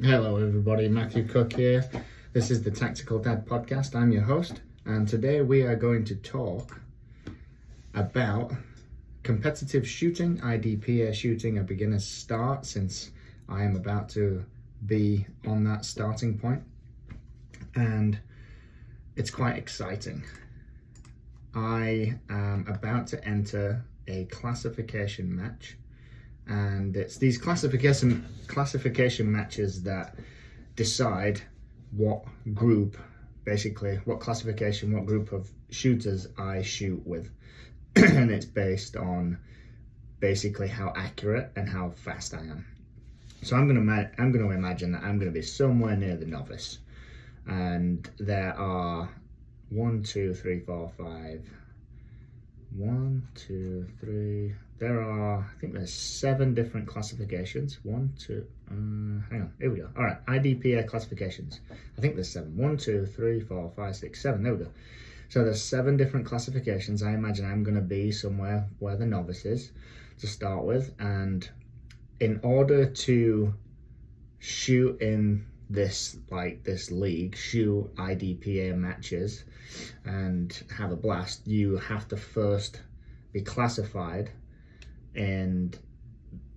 Hello everybody, Matthew Cook here. This is the Tactical Dad Podcast. I'm your host, and today we are going to talk about competitive shooting, IDPA shooting, a beginner's start, since I am about to be on that starting point, and it's quite exciting. I am about to enter a classification match, and it's these classification matches that decide what group, basically what classification, what group of shooters I shoot with. And it's based on basically how accurate and how fast I am. So I'm going to imagine that I'm going to be somewhere near the novice, and there are 1, 2, 3, 4, 5. 1, 2, 3. There are, I think there's 7 different classifications. 1, 2, hang on, here we go. All right, IDPA classifications. I think there's 7. 1, 2, 3, 4, 5, 6, 7. There we go. So there's 7 different classifications. I imagine I'm going to be somewhere where the novice is to start with. And in order to shoot in this league, shoot IDPA matches and have a blast, you have to first be classified, and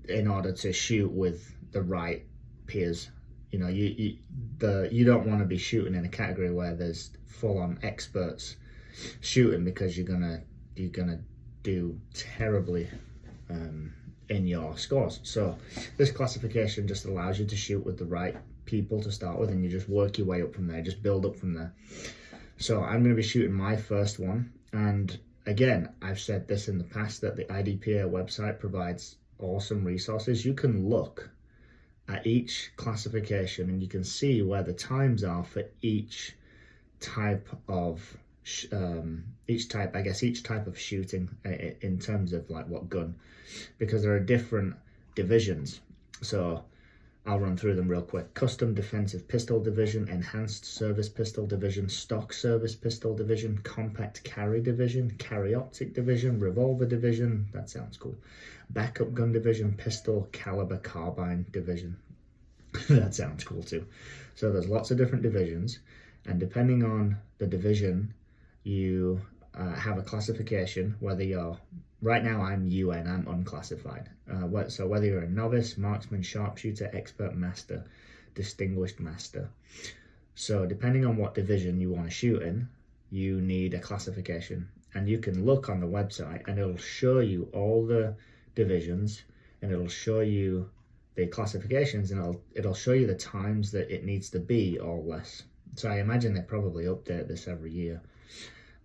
in order to shoot with the right peers. You know, you don't want to be shooting in a category where there's full-on experts shooting, because you're gonna do terribly in your scores. So this classification just allows you to shoot with the right people to start with, and you just work your way up from there, just build up from there. So I'm going to be shooting my first one, and again, I've said this in the past, that the IDPA website provides awesome resources. You can look at each classification and you can see where the times are for each type of each type of shooting, in terms of like what gun, because there are different divisions. So I'll run through them real quick. Custom Defensive Pistol Division, Enhanced Service Pistol Division, Stock Service Pistol Division, Compact Carry Division, Carry Optic Division, Revolver Division, that sounds cool, Backup Gun Division, Pistol Caliber Carbine Division. That sounds cool too. So there's lots of different divisions, and depending on the division, you have a classification, whether you're, right now I'm UN, I'm unclassified. So whether you're a novice, marksman, sharpshooter, expert, master, distinguished master. So depending on what division you want to shoot in, you need a classification. And you can look on the website and it'll show you all the divisions, and it'll show you the classifications, and it'll show you the times that it needs to be, or less. So I imagine they probably update this every year.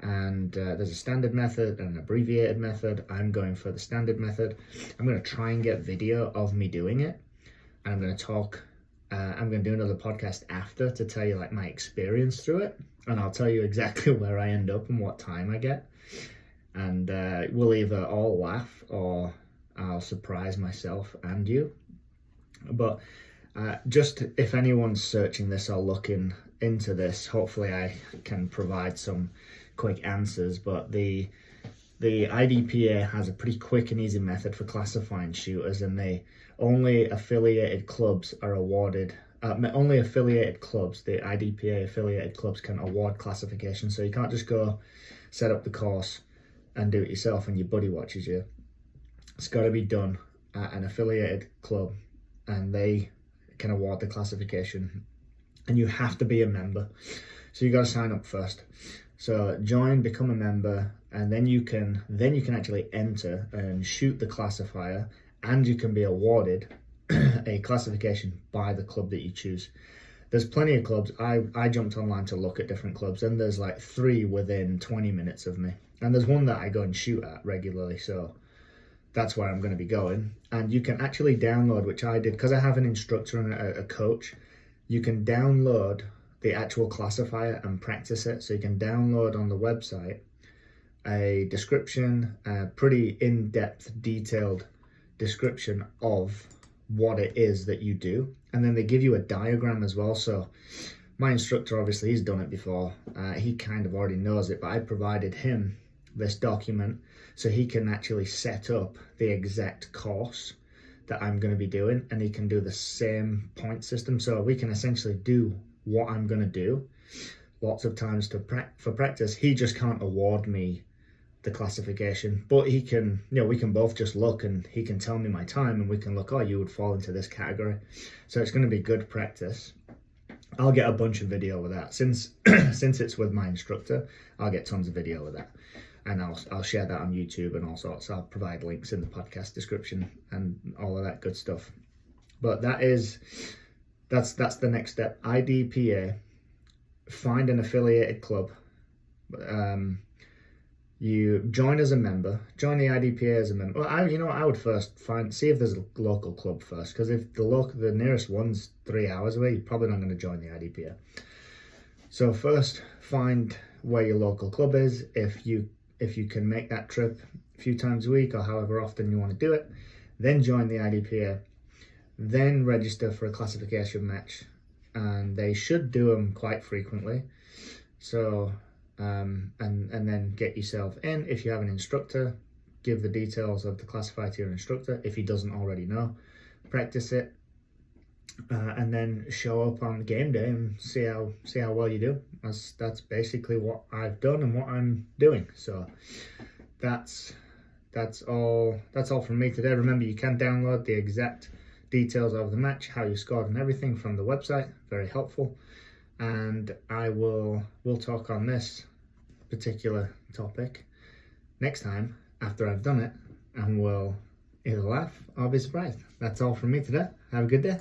And there's a standard method and an abbreviated method. I'm going for the standard method. I'm going to try and get video of me doing it, and I'm going to talk. I'm going to do another podcast after to tell you like my experience through it, and I'll tell you exactly where I end up and what time I get. And we'll either all laugh or I'll surprise myself and you. But just if anyone's searching this or looking into this, hopefully I can provide some quick answers. But the IDPA has a pretty quick and easy method for classifying shooters, and only affiliated clubs are awarded. Only affiliated clubs, the IDPA affiliated clubs, can award classification. So you can't just go set up the course and do it yourself and your buddy watches you. It's got to be done at an affiliated club, and they can award the classification, and you have to be a member. So you got to sign up first. So join, become a member, and then you can actually enter and shoot the classifier, and you can be awarded a classification by the club that you choose. There's plenty of clubs. I jumped online to look at different clubs, and there's like 3 within 20 minutes of me, and there's one that I go and shoot at regularly, so that's where I'm going to be going. And you can actually download, which I did because I have an instructor and a coach. You can download the actual classifier and practice it. So you can download on the website a description, a pretty in-depth, detailed description of what it is that you do. And then they give you a diagram as well. So my instructor, obviously, he's done it before. He kind of already knows it, but I provided him this document so he can actually set up the exact course that I'm going to be doing, and he can do the same point system. So we can essentially do what I'm going to do lots of times for practice. He just can't award me the classification, but he can, we can both just look, and he can tell me my time, and we can look, oh, you would fall into this category. So it's going to be good practice. I'll get a bunch of video with that. Since it's with my instructor, I'll get tons of video with that, and I'll share that on YouTube and all sorts. I'll provide links in the podcast description and all of that good stuff. But that's the next step. IDPA, find an affiliated club. You join as a member, join the IDPA as a member. Well, I would first see if there's a local club first, because if the nearest one's 3 hours away, you're probably not going to join the IDPA. So first, find where your local club is. If you can make that trip a few times a week or however often you want to do it, then join the IDPA. Then register for a classification match, and they should do them quite frequently. So. And then get yourself in. If you have an instructor, give the details of the classifier to your instructor if he doesn't already know. Practice it, and then show up on game day and see how well you do. That's basically what I've done and what I'm doing. So that's all from me today. Remember, you can download the exact details of the match, how you scored and everything from the website. Very helpful. And we'll talk on this particular topic next time after I've done it, and we'll either laugh or be surprised. That's all from me today. Have a good day.